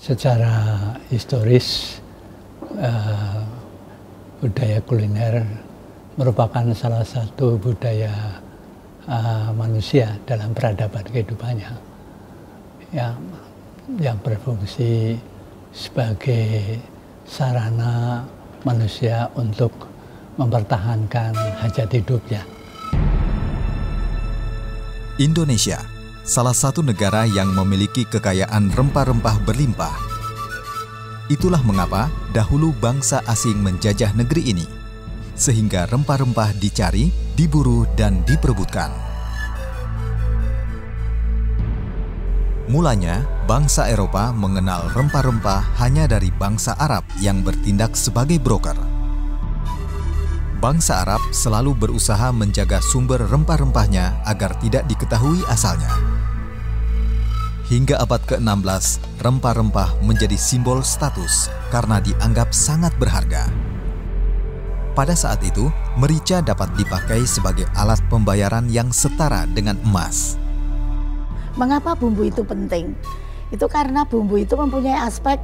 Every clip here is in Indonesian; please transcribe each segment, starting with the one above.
Secara historis, budaya kuliner merupakan salah satu budaya manusia dalam peradaban kehidupannya, yang berfungsi sebagai sarana manusia untuk mempertahankan hajat hidupnya. Indonesia, salah satu negara yang memiliki kekayaan rempah-rempah berlimpah. Itulah mengapa dahulu bangsa asing menjajah negeri ini, sehingga rempah-rempah dicari, diburu, dan diperebutkan. Mulanya, bangsa Eropa mengenal rempah-rempah hanya dari bangsa Arab yang bertindak sebagai broker. Bangsa Arab selalu berusaha menjaga sumber rempah-rempahnya agar tidak diketahui asalnya. Hingga abad ke-16, rempah-rempah menjadi simbol status karena dianggap sangat berharga. Pada saat itu, merica dapat dipakai sebagai alat pembayaran yang setara dengan emas. Mengapa bumbu itu penting? Itu karena bumbu itu mempunyai aspek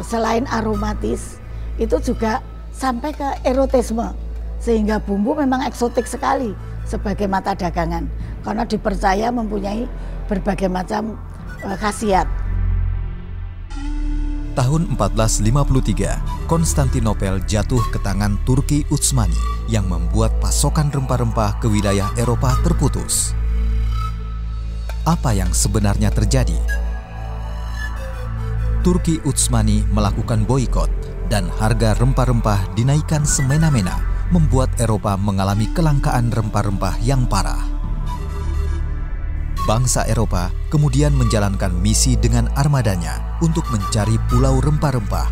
selain aromatis, itu juga sampai ke erotisme, sehingga bumbu memang eksotik sekali sebagai mata dagangan karena dipercaya mempunyai berbagai macam khasiat. Tahun 1453, Konstantinopel jatuh ke tangan Turki Utsmani yang membuat pasokan rempah-rempah ke wilayah Eropa terputus. Apa yang sebenarnya terjadi? Turki Utsmani melakukan boikot dan harga rempah-rempah dinaikkan semena-mena, membuat Eropa mengalami kelangkaan rempah-rempah yang parah. Bangsa Eropa kemudian menjalankan misi dengan armadanya untuk mencari pulau rempah-rempah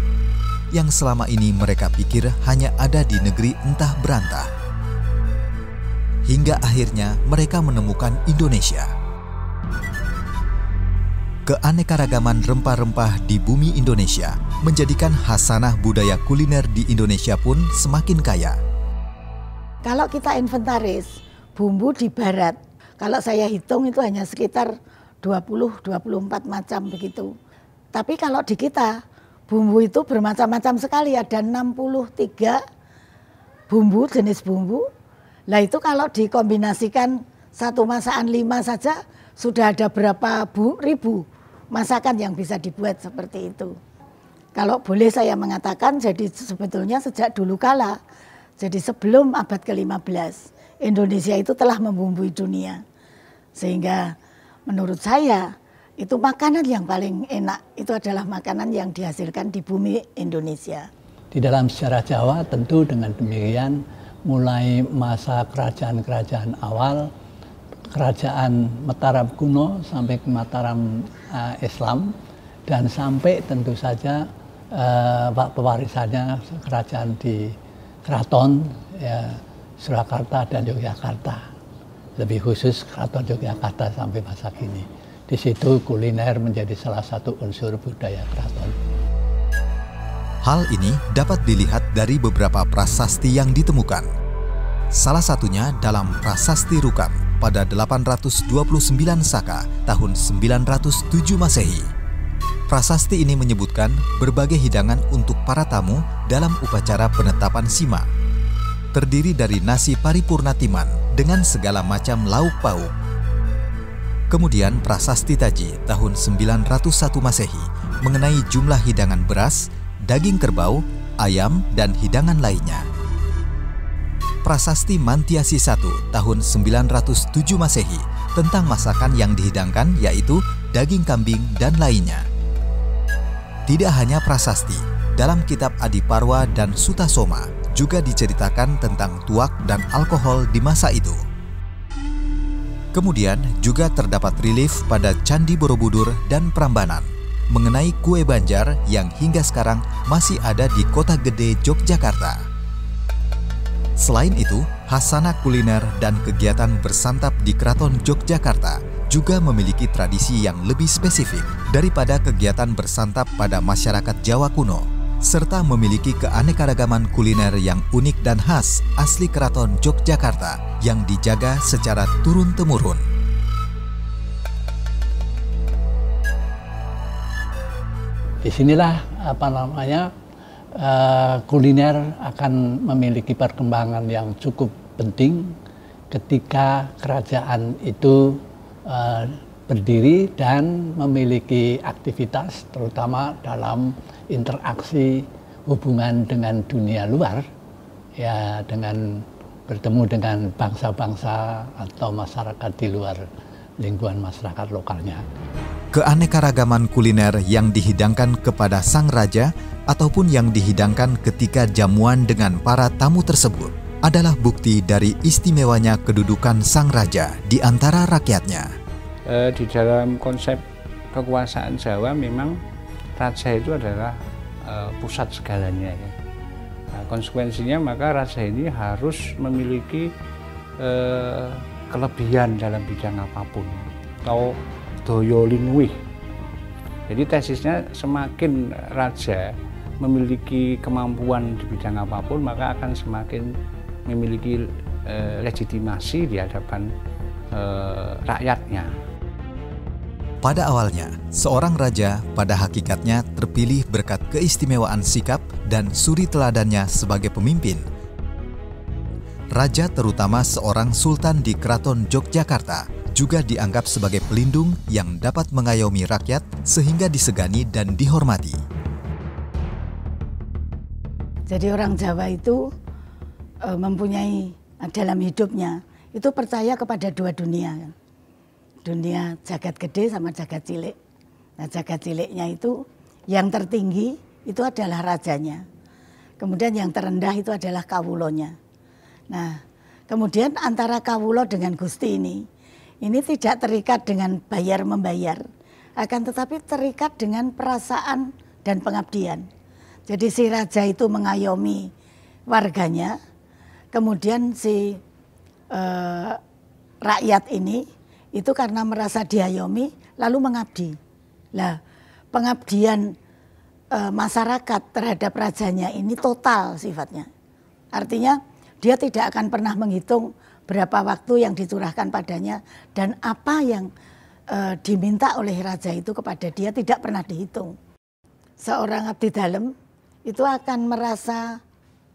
yang selama ini mereka pikir hanya ada di negeri entah berantah. Hingga akhirnya mereka menemukan Indonesia. Keanekaragaman rempah-rempah di bumi Indonesia menjadikan khasanah budaya kuliner di Indonesia pun semakin kaya. Kalau kita inventaris bumbu di barat, kalau saya hitung itu hanya sekitar 20-24 macam begitu. Tapi kalau di kita, bumbu itu bermacam-macam sekali, ada 63 bumbu, jenis bumbu. Nah itu kalau dikombinasikan satu masakan 5 saja, sudah ada berapa ribu masakan yang bisa dibuat seperti itu. Kalau boleh saya mengatakan, jadi sebetulnya sejak dulu kala, jadi sebelum abad ke-15, Indonesia itu telah membumbui dunia. Sehingga menurut saya, itu makanan yang paling enak, itu adalah makanan yang dihasilkan di bumi Indonesia. Di dalam sejarah Jawa tentu dengan demikian, mulai masa kerajaan-kerajaan awal, kerajaan Mataram kuno sampai ke Mataram Islam, dan sampai tentu saja pewarisannya kerajaan di Keraton Surakarta dan Yogyakarta, lebih khusus Keraton Yogyakarta sampai masa kini. Di situ kuliner menjadi salah satu unsur budaya keraton. Hal ini dapat dilihat dari beberapa prasasti yang ditemukan. Salah satunya dalam Prasasti Rukam pada 829 Saka tahun 907 Masehi. Prasasti ini menyebutkan berbagai hidangan untuk para tamu dalam upacara penetapan sima. Terdiri dari nasi paripurna timan dengan segala macam lauk pauk. Kemudian Prasasti Taji tahun 901 Masehi mengenai jumlah hidangan beras, daging kerbau, ayam, dan hidangan lainnya. Prasasti Mantiasi I tahun 907 Masehi tentang masakan yang dihidangkan yaitu daging kambing dan lainnya. Tidak hanya prasasti, dalam kitab Adiparwa dan Sutasoma juga diceritakan tentang tuak dan alkohol di masa itu. Kemudian juga terdapat relief pada Candi Borobudur dan Prambanan mengenai kue Banjar yang hingga sekarang masih ada di Kota Gede, Yogyakarta. Selain itu, khasanah kuliner dan kegiatan bersantap di Keraton Yogyakarta juga memiliki tradisi yang lebih spesifik daripada kegiatan bersantap pada masyarakat Jawa kuno, serta memiliki keanekaragaman kuliner yang unik dan khas asli Keraton Yogyakarta yang dijaga secara turun-temurun. disinilah kuliner akan memiliki perkembangan yang cukup penting ketika kerajaan itu berdiri dan memiliki aktivitas terutama dalam interaksi hubungan dengan dunia luar, ya, dengan bertemu dengan bangsa-bangsa atau masyarakat di luar lingkungan masyarakat lokalnya. Keanekaragaman kuliner yang dihidangkan kepada sang raja ataupun yang dihidangkan ketika jamuan dengan para tamu tersebut adalah bukti dari istimewanya kedudukan sang raja di antara rakyatnya. Di dalam konsep kekuasaan Jawa memang raja itu adalah pusat segalanya, ya. Nah, konsekuensinya maka raja ini harus memiliki kelebihan dalam bidang apapun atau daya linguih. Jadi tesisnya semakin raja memiliki kemampuan di bidang apapun maka akan semakin memiliki legitimasi di hadapan rakyatnya. Pada awalnya, seorang raja pada hakikatnya terpilih berkat keistimewaan sikap dan suri teladannya sebagai pemimpin. Raja, terutama seorang sultan di Keraton Yogyakarta, juga dianggap sebagai pelindung yang dapat mengayomi rakyat sehingga disegani dan dihormati. Jadi orang Jawa itu mempunyai dalam hidupnya itu percaya kepada dua dunia. Dunia jagat gede sama jagat cilik. Nah, jagat ciliknya itu yang tertinggi itu adalah rajanya. Kemudian yang terendah itu adalah kawulonya. Nah, kemudian antara kawulo dengan Gusti ini tidak terikat dengan bayar-membayar, akan tetapi terikat dengan perasaan dan pengabdian. Jadi si raja itu mengayomi warganya, kemudian si rakyat ini itu karena merasa diayomi lalu mengabdi. Lah, pengabdian masyarakat terhadap rajanya ini total sifatnya. Artinya dia tidak akan pernah menghitung berapa waktu yang dicurahkan padanya dan apa yang diminta oleh raja itu kepada dia tidak pernah dihitung. Seorang abdi dalem itu akan merasa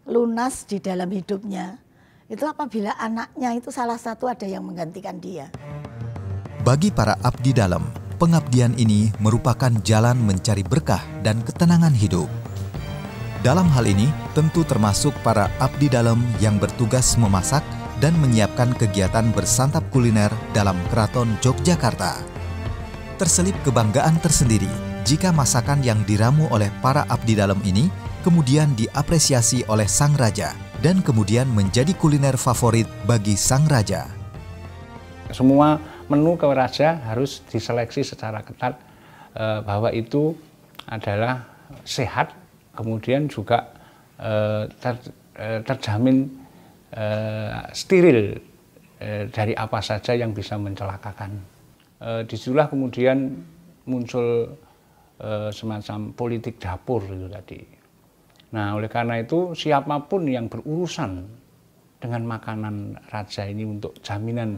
lunas di dalam hidupnya itu apabila anaknya itu salah satu ada yang menggantikan dia. Bagi para abdi dalem, pengabdian ini merupakan jalan mencari berkah dan ketenangan hidup. Dalam hal ini, tentu termasuk para abdi dalem yang bertugas memasak dan menyiapkan kegiatan bersantap kuliner dalam Keraton Yogyakarta. Terselip kebanggaan tersendiri jika masakan yang diramu oleh para abdi dalem ini kemudian diapresiasi oleh sang raja dan kemudian menjadi kuliner favorit bagi sang raja. Semua menu ke raja harus diseleksi secara ketat bahwa itu adalah sehat, kemudian juga terjamin steril dari apa saja yang bisa mencelakakan. Disitulah kemudian muncul semacam politik dapur itu tadi. Nah, oleh karena itu siapapun yang berurusan dengan makanan raja ini untuk jaminan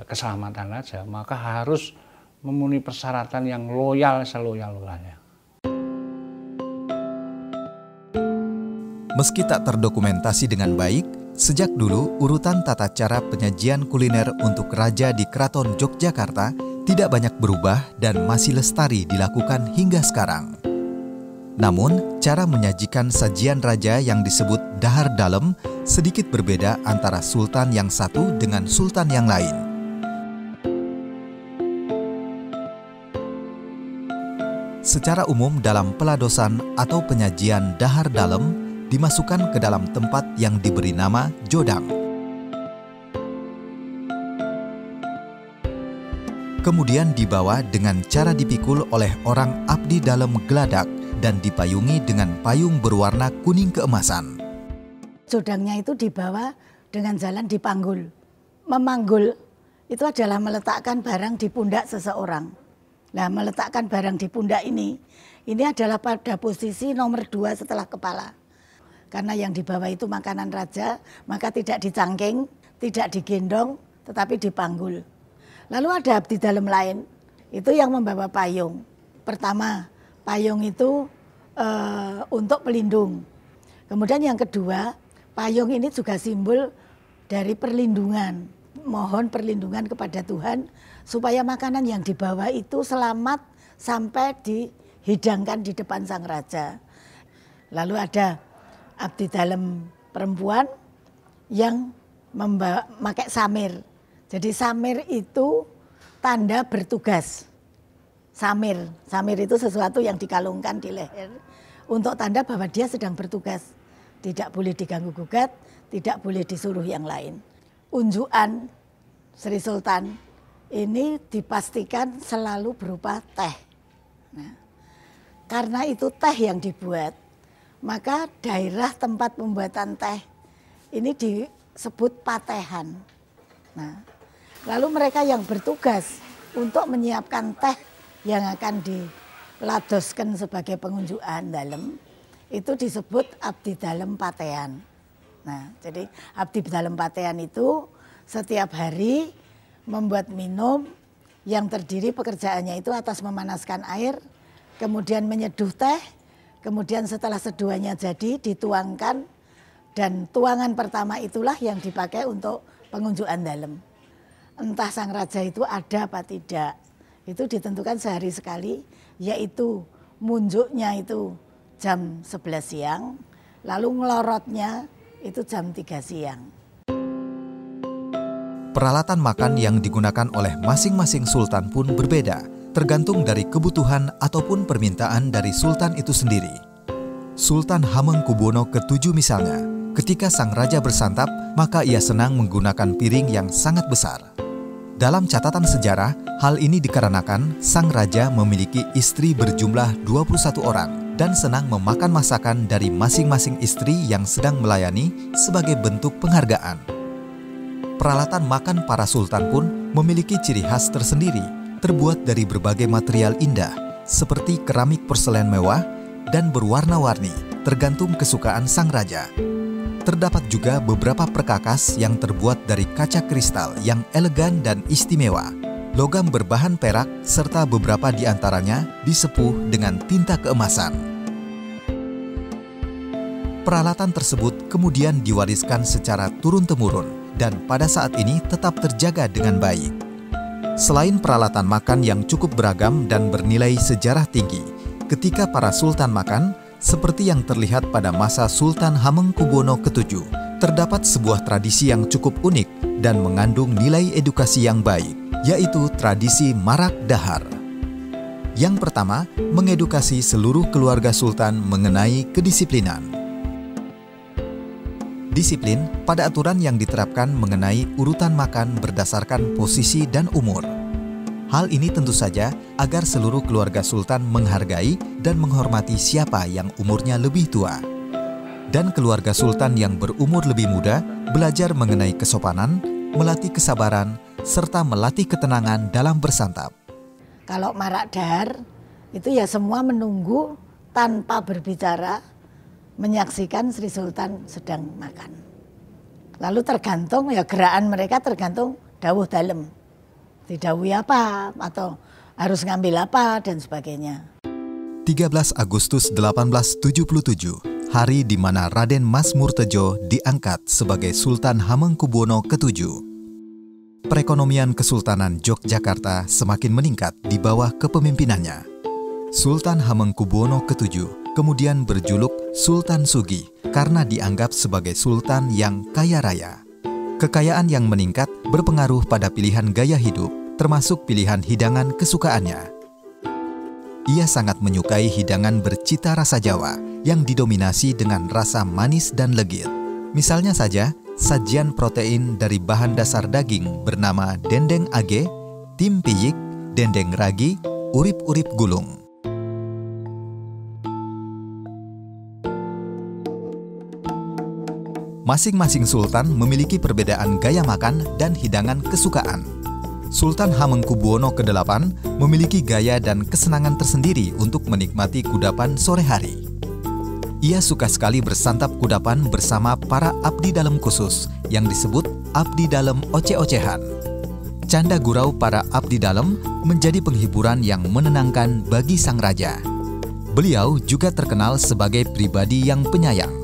keselamatan raja, maka harus memenuhi persyaratan yang loyal seloyal-loyalnya. Meski tak terdokumentasi dengan baik, sejak dulu urutan tata cara penyajian kuliner untuk raja di Keraton Yogyakarta tidak banyak berubah dan masih lestari dilakukan hingga sekarang. Namun, cara menyajikan sajian raja yang disebut dahar dalem sedikit berbeda antara sultan yang satu dengan sultan yang lain. Secara umum dalam peladosan atau penyajian dahar dalem dimasukkan ke dalam tempat yang diberi nama jodang. Kemudian dibawa dengan cara dipikul oleh orang abdi dalem geladak dan dipayungi dengan payung berwarna kuning keemasan. Jodangnya itu dibawa dengan jalan dipanggul. Memanggul itu adalah meletakkan barang di pundak seseorang. Nah, meletakkan barang di pundak ini adalah pada posisi nomor 2 setelah kepala. Karena yang dibawa itu makanan raja, maka tidak dicangking, tidak digendong, tetapi dipanggul. Lalu ada abdi dalem lain, itu yang membawa payung. Pertama, payung itu untuk pelindung. Kemudian yang kedua, payung ini juga simbol dari perlindungan. Mohon perlindungan kepada Tuhan supaya makanan yang dibawa itu selamat sampai dihidangkan di depan Sang Raja. Lalu ada abdi dalem perempuan yang memakai samir. Jadi samir itu tanda bertugas. Samir itu sesuatu yang dikalungkan di leher untuk tanda bahwa dia sedang bertugas. Tidak boleh diganggu gugat, tidak boleh disuruh yang lain. Unjukan Sri Sultan ini dipastikan selalu berupa teh. Nah, karena itu teh yang dibuat, maka daerah tempat pembuatan teh ini disebut patehan. Nah, lalu mereka yang bertugas untuk menyiapkan teh yang akan diladoskan sebagai pengunjukan dalem itu disebut abdi dalem patehan. Nah, jadi abdi dalem patehan itu setiap hari membuat minum yang terdiri pekerjaannya itu atas memanaskan air, kemudian menyeduh teh, kemudian setelah seduhannya jadi dituangkan, dan tuangan pertama itulah yang dipakai untuk pengunjukan dalem. Entah Sang Raja itu ada apa tidak, itu ditentukan sehari sekali, yaitu munjuknya itu jam 11 siang, lalu ngelorotnya itu jam 3 siang. Peralatan makan yang digunakan oleh masing-masing sultan pun berbeda, tergantung dari kebutuhan ataupun permintaan dari sultan itu sendiri. Sultan Hamengkubuwono ke-7 misalnya, ketika sang raja bersantap, maka ia senang menggunakan piring yang sangat besar. Dalam catatan sejarah, hal ini dikarenakan sang raja memiliki istri berjumlah 21 orang dan senang memakan masakan dari masing-masing istri yang sedang melayani sebagai bentuk penghargaan. Peralatan makan para sultan pun memiliki ciri khas tersendiri, terbuat dari berbagai material indah, seperti keramik porselen mewah dan berwarna-warni, tergantung kesukaan sang raja. Terdapat juga beberapa perkakas yang terbuat dari kaca kristal yang elegan dan istimewa, logam berbahan perak, serta beberapa di antaranya disepuh dengan tinta keemasan. Peralatan tersebut kemudian diwariskan secara turun-temurun, dan pada saat ini tetap terjaga dengan baik. Selain peralatan makan yang cukup beragam dan bernilai sejarah tinggi, ketika para sultan makan, seperti yang terlihat pada masa Sultan Hamengkubuwono ke-7, terdapat sebuah tradisi yang cukup unik dan mengandung nilai edukasi yang baik, yaitu tradisi marak dahar. Yang pertama, mengedukasi seluruh keluarga sultan mengenai kedisiplinan. Disiplin pada aturan yang diterapkan mengenai urutan makan berdasarkan posisi dan umur. Hal ini tentu saja agar seluruh keluarga sultan menghargai dan menghormati siapa yang umurnya lebih tua. Dan keluarga sultan yang berumur lebih muda belajar mengenai kesopanan, melatih kesabaran, serta melatih ketenangan dalam bersantap. Kalau marak dahar itu ya semua menunggu tanpa berbicara, menyaksikan Sri Sultan sedang makan. Lalu tergantung ya gerakan mereka tergantung dawuh dalem. Didawuhi apa atau harus ngambil apa dan sebagainya. 13 Agustus 1877, hari di mana Raden Mas Murtejo diangkat sebagai Sultan Hamengkubuwono ke-7. Perekonomian Kesultanan Yogyakarta semakin meningkat di bawah kepemimpinannya. Sultan Hamengkubuwono ke-7 kemudian berjuluk Sultan Sugih karena dianggap sebagai sultan yang kaya raya. Kekayaan yang meningkat berpengaruh pada pilihan gaya hidup, termasuk pilihan hidangan kesukaannya. Ia sangat menyukai hidangan bercita rasa Jawa yang didominasi dengan rasa manis dan legit. Misalnya saja, sajian protein dari bahan dasar daging bernama dendeng age, timpiyik, dendeng ragi, urip-urip gulung. Masing-masing sultan memiliki perbedaan gaya makan dan hidangan kesukaan. Sultan Hamengkubuwono ke-8 memiliki gaya dan kesenangan tersendiri untuk menikmati kudapan sore hari. Ia suka sekali bersantap kudapan bersama para abdi dalem khusus yang disebut abdi dalem oceh-ocehan. Canda gurau para abdi dalem menjadi penghiburan yang menenangkan bagi sang raja. Beliau juga terkenal sebagai pribadi yang penyayang.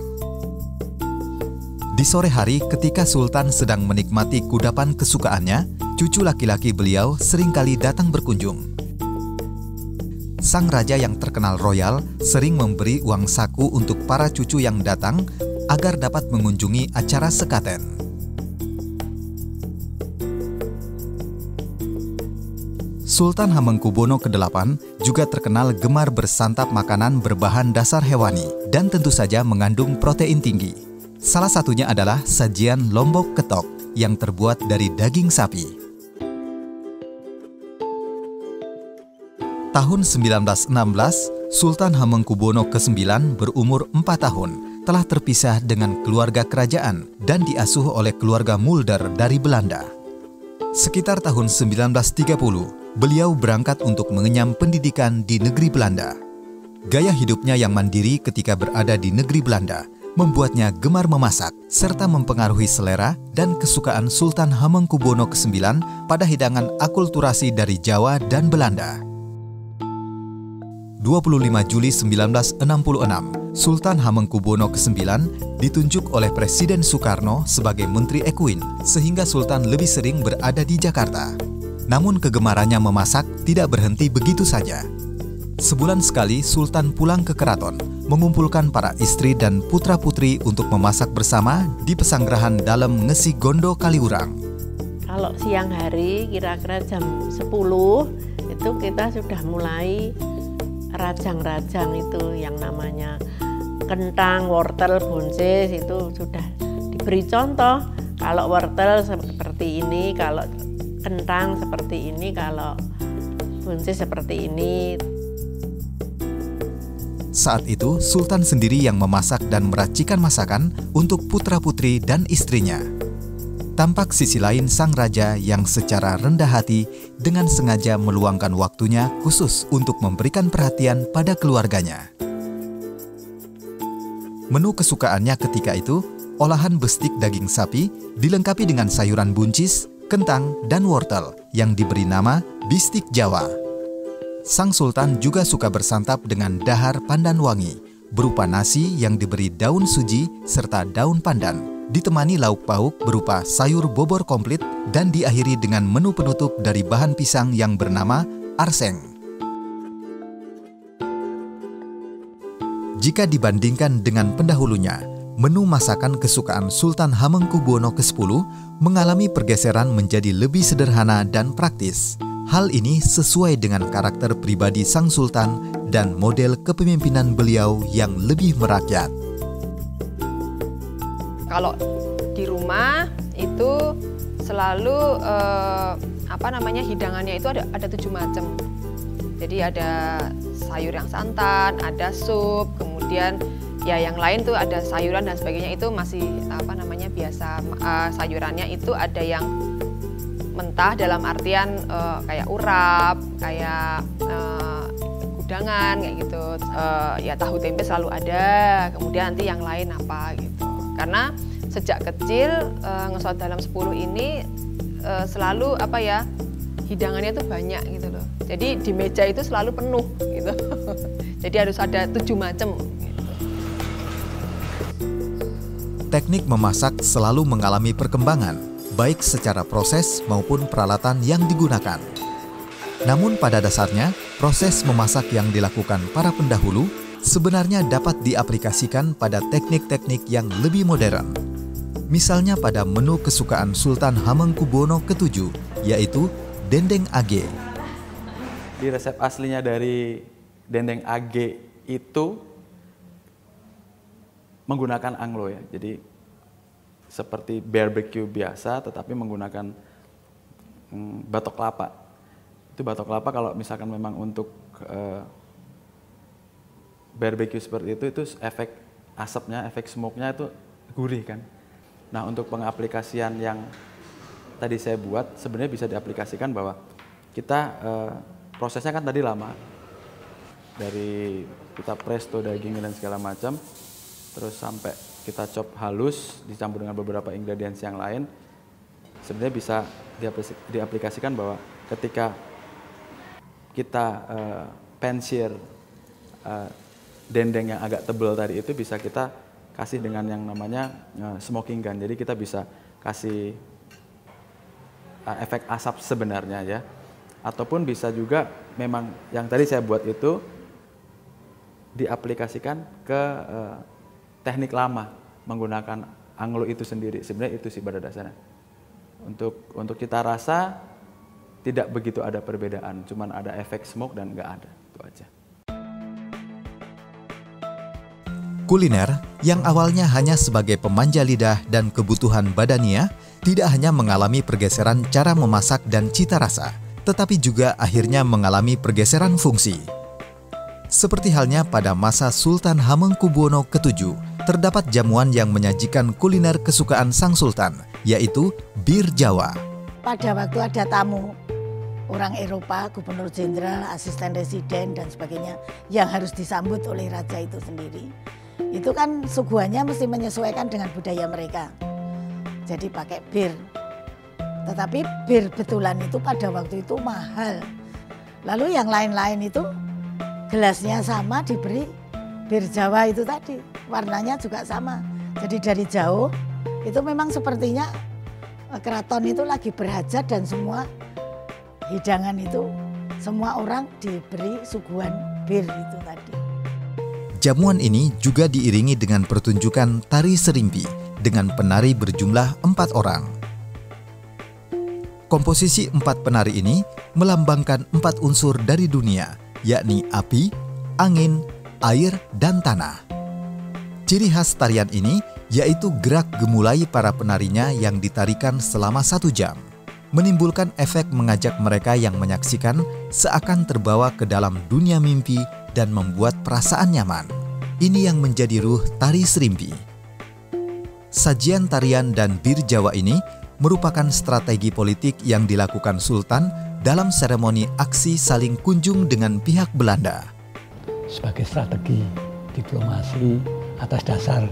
Di sore hari ketika Sultan sedang menikmati kudapan kesukaannya, cucu laki-laki beliau seringkali datang berkunjung. Sang raja yang terkenal royal sering memberi uang saku untuk para cucu yang datang agar dapat mengunjungi acara sekaten. Sultan Hamengkubuwono ke-8 juga terkenal gemar bersantap makanan berbahan dasar hewani dan tentu saja mengandung protein tinggi. Salah satunya adalah sajian lombok ketok yang terbuat dari daging sapi. Tahun 1916, Sultan Hamengkubuwono ke-9 berumur 4 tahun, telah terpisah dengan keluarga kerajaan dan diasuh oleh keluarga Mulder dari Belanda. Sekitar tahun 1930, beliau berangkat untuk mengenyam pendidikan di negeri Belanda. Gaya hidupnya yang mandiri ketika berada di negeri Belanda membuatnya gemar memasak, serta mempengaruhi selera dan kesukaan Sultan Hamengkubuwono ke-9 pada hidangan akulturasi dari Jawa dan Belanda. 25 Juli 1966, Sultan Hamengkubuwono ke-9 ditunjuk oleh Presiden Soekarno sebagai Menteri Ekuin, sehingga Sultan lebih sering berada di Jakarta. Namun kegemarannya memasak tidak berhenti begitu saja. Sebulan sekali Sultan pulang ke keraton, mengumpulkan para istri dan putra-putri untuk memasak bersama di pesanggrahan dalam Ngesi Gondo Kaliurang. Kalau siang hari kira-kira jam 10 itu kita sudah mulai rajang-rajang itu yang namanya kentang, wortel, buncis itu sudah diberi contoh. Kalau wortel seperti ini, kalau kentang seperti ini, kalau buncis seperti ini. Saat itu, Sultan sendiri yang memasak dan meracikan masakan untuk putra-putri dan istrinya. Tampak sisi lain sang raja yang secara rendah hati dengan sengaja meluangkan waktunya khusus untuk memberikan perhatian pada keluarganya. Menu kesukaannya ketika itu, olahan bestik daging sapi dilengkapi dengan sayuran buncis, kentang, dan wortel yang diberi nama bistik Jawa. Sang Sultan juga suka bersantap dengan dahar pandan wangi, berupa nasi yang diberi daun suji serta daun pandan, ditemani lauk pauk berupa sayur bobor komplit dan diakhiri dengan menu penutup dari bahan pisang yang bernama arseng. Jika dibandingkan dengan pendahulunya, menu masakan kesukaan Sultan Hamengkubuwono ke-10 mengalami pergeseran menjadi lebih sederhana dan praktis. Hal ini sesuai dengan karakter pribadi sang Sultan dan model kepemimpinan beliau yang lebih merakyat. Kalau di rumah itu selalu hidangannya itu ada 7 macam. Jadi ada sayur yang santan, ada sup, kemudian ya yang lain tuh ada sayuran dan sebagainya, itu masih biasa. Sayurannya itu ada yang mentah dalam artian kayak urap, kayak gudangan kayak gitu. Ya tahu tempe selalu ada, kemudian nanti yang lain apa gitu. Karena sejak kecil Ngesot Dalam 10 ini selalu hidangannya tuh banyak gitu loh. Jadi di meja itu selalu penuh gitu. Jadi harus ada 7 macam gitu. Teknik memasak selalu mengalami perkembangan, baik secara proses maupun peralatan yang digunakan. Namun pada dasarnya, proses memasak yang dilakukan para pendahulu sebenarnya dapat diaplikasikan pada teknik-teknik yang lebih modern. Misalnya pada menu kesukaan Sultan Hamengkubuwono ke-7, yaitu dendeng age. Di resep aslinya dari dendeng age itu menggunakan anglo ya. Jadi seperti barbecue biasa tetapi menggunakan batok kelapa. Itu batok kelapa kalau misalkan memang untuk barbecue seperti itu efek asapnya, efek smoke-nya itu gurih kan. Nah, untuk pengaplikasian yang tadi saya buat sebenarnya bisa diaplikasikan bahwa kita prosesnya kan tadi lama. Dari kita presto daging dan segala macam, terus sampai kita chop halus dicampur dengan beberapa ingredients yang lain, sebenarnya bisa diaplikasikan bahwa ketika kita pan-sear dendeng yang agak tebal tadi itu bisa kita kasih dengan yang namanya smoking gun. Jadi kita bisa kasih efek asap sebenarnya ya. Ataupun bisa juga memang yang tadi saya buat itu diaplikasikan ke teknik lama menggunakan anglo itu sendiri. Sebenarnya itu sih pada dasarnya. Untuk kita rasa tidak begitu ada perbedaan, cuman ada efek smoke dan nggak ada, itu aja. Kuliner yang awalnya hanya sebagai pemanja lidah dan kebutuhan badania, tidak hanya mengalami pergeseran cara memasak dan cita rasa, tetapi juga akhirnya mengalami pergeseran fungsi. Seperti halnya pada masa Sultan Hamengkubuwono ke-7, terdapat jamuan yang menyajikan kuliner kesukaan sang sultan, yaitu bir Jawa. Pada waktu ada tamu, orang Eropa, gubernur jenderal, asisten residen, dan sebagainya, yang harus disambut oleh raja itu sendiri. Itu kan suguhannya mesti menyesuaikan dengan budaya mereka. Jadi pakai bir. Tetapi bir betulan itu pada waktu itu mahal. Lalu yang lain-lain itu gelasnya sama, diberi bir Jawa itu tadi. Warnanya juga sama. Jadi dari jauh itu memang sepertinya keraton itu lagi berhajat dan semua hidangan itu semua orang diberi suguhan bir itu tadi. Jamuan ini juga diiringi dengan pertunjukan tari serimpi dengan penari berjumlah 4 orang. Komposisi 4 penari ini melambangkan 4 unsur dari dunia, yakni api, angin, air, dan tanah. Ciri khas tarian ini yaitu gerak gemulai para penarinya yang ditarikan selama 1 jam, menimbulkan efek mengajak mereka yang menyaksikan seakan terbawa ke dalam dunia mimpi dan membuat perasaan nyaman. Ini yang menjadi ruh tari serimpi. Sajian tarian dan bir Jawa ini merupakan strategi politik yang dilakukan Sultan dalam seremoni aksi saling kunjung dengan pihak Belanda. Sebagai strategi diplomasi atas dasar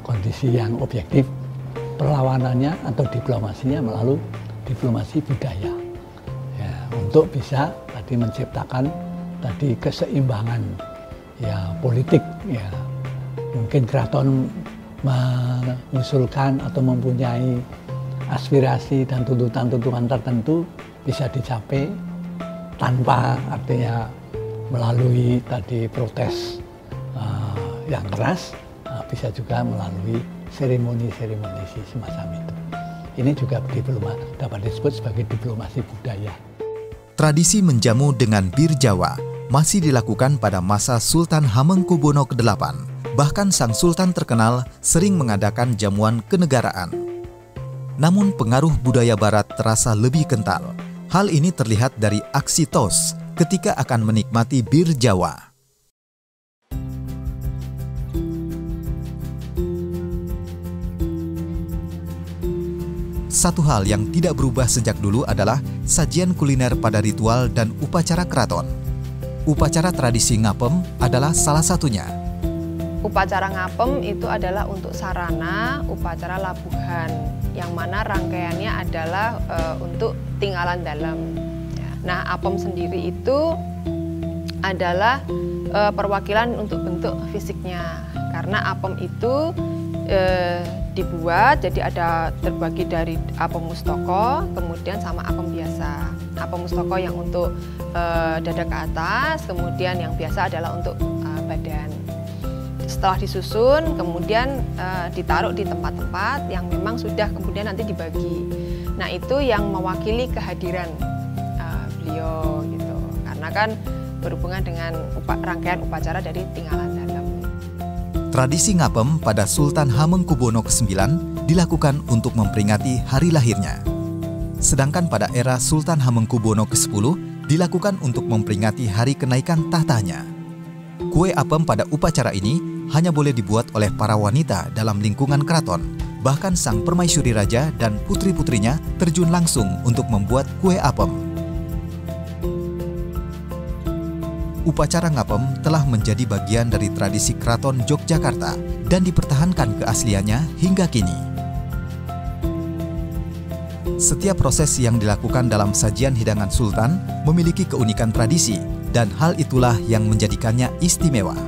kondisi yang objektif, perlawanannya atau diplomasinya melalui diplomasi budaya. Untuk bisa tadi menciptakan tadi keseimbangan politik. Mungkin keraton mengusulkan atau mempunyai aspirasi dan tuntutan-tuntutan tertentu bisa dicapai tanpa artinya melalui tadi protes yang keras, bisa juga melalui seremoni-seremoni semacam itu. Ini juga dapat disebut sebagai diplomasi budaya. Tradisi menjamu dengan bir Jawa masih dilakukan pada masa Sultan Hamengkubuwono ke-8. Bahkan sang sultan terkenal sering mengadakan jamuan kenegaraan. Namun pengaruh budaya barat terasa lebih kental. Hal ini terlihat dari aksi tos ketika akan menikmati bir Jawa. Satu hal yang tidak berubah sejak dulu adalah sajian kuliner pada ritual dan upacara keraton. Upacara tradisi ngapem adalah salah satunya. Upacara ngapem itu adalah untuk sarana upacara labuhan, yang mana rangkaiannya adalah untuk tinggalan dalam. Nah, apem sendiri itu adalah perwakilan untuk bentuk fisiknya, karena apem itu dibuat jadi ada terbagi dari apem mustaka, kemudian sama apem biasa. Apem mustaka yang untuk dada ke atas, kemudian yang biasa adalah untuk badan. Setelah disusun, kemudian ditaruh di tempat-tempat yang memang sudah kemudian nanti dibagi. Nah, itu yang mewakili kehadiran beliau gitu. Karena kan berhubungan dengan rangkaian upacara dari tinggalan dalam. Tradisi ngapem pada Sultan Hamengkubuwono ke-9 dilakukan untuk memperingati hari lahirnya. Sedangkan pada era Sultan Hamengkubuwono ke-10 dilakukan untuk memperingati hari kenaikan tahtanya. Kue apem pada upacara ini hanya boleh dibuat oleh para wanita dalam lingkungan keraton. Bahkan sang permaisuri raja dan putri-putrinya terjun langsung untuk membuat kue apem. Upacara ngapem telah menjadi bagian dari tradisi Keraton Yogyakarta dan dipertahankan keasliannya hingga kini. Setiap proses yang dilakukan dalam sajian hidangan sultan memiliki keunikan tradisi, dan hal itulah yang menjadikannya istimewa.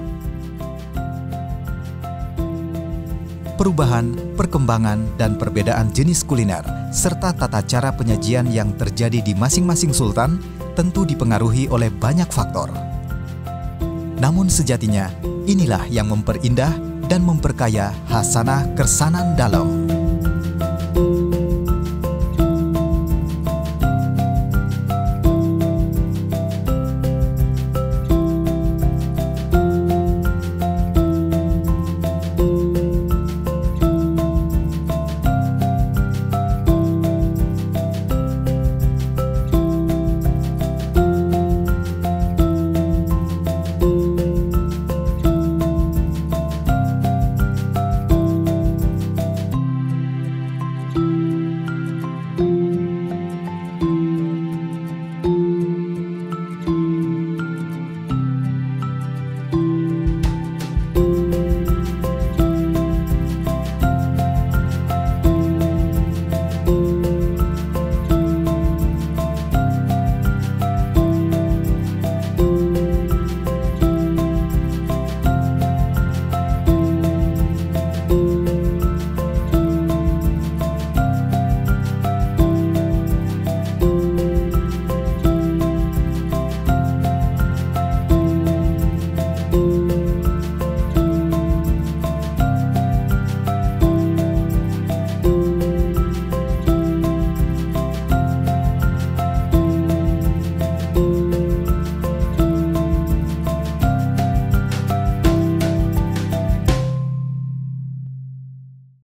perubahan, perkembangan, dan perbedaan jenis kuliner, serta tata cara penyajian yang terjadi di masing-masing sultan tentu dipengaruhi oleh banyak faktor. Namun sejatinya, inilah yang memperindah dan memperkaya Hasanah Kersanan Dalem.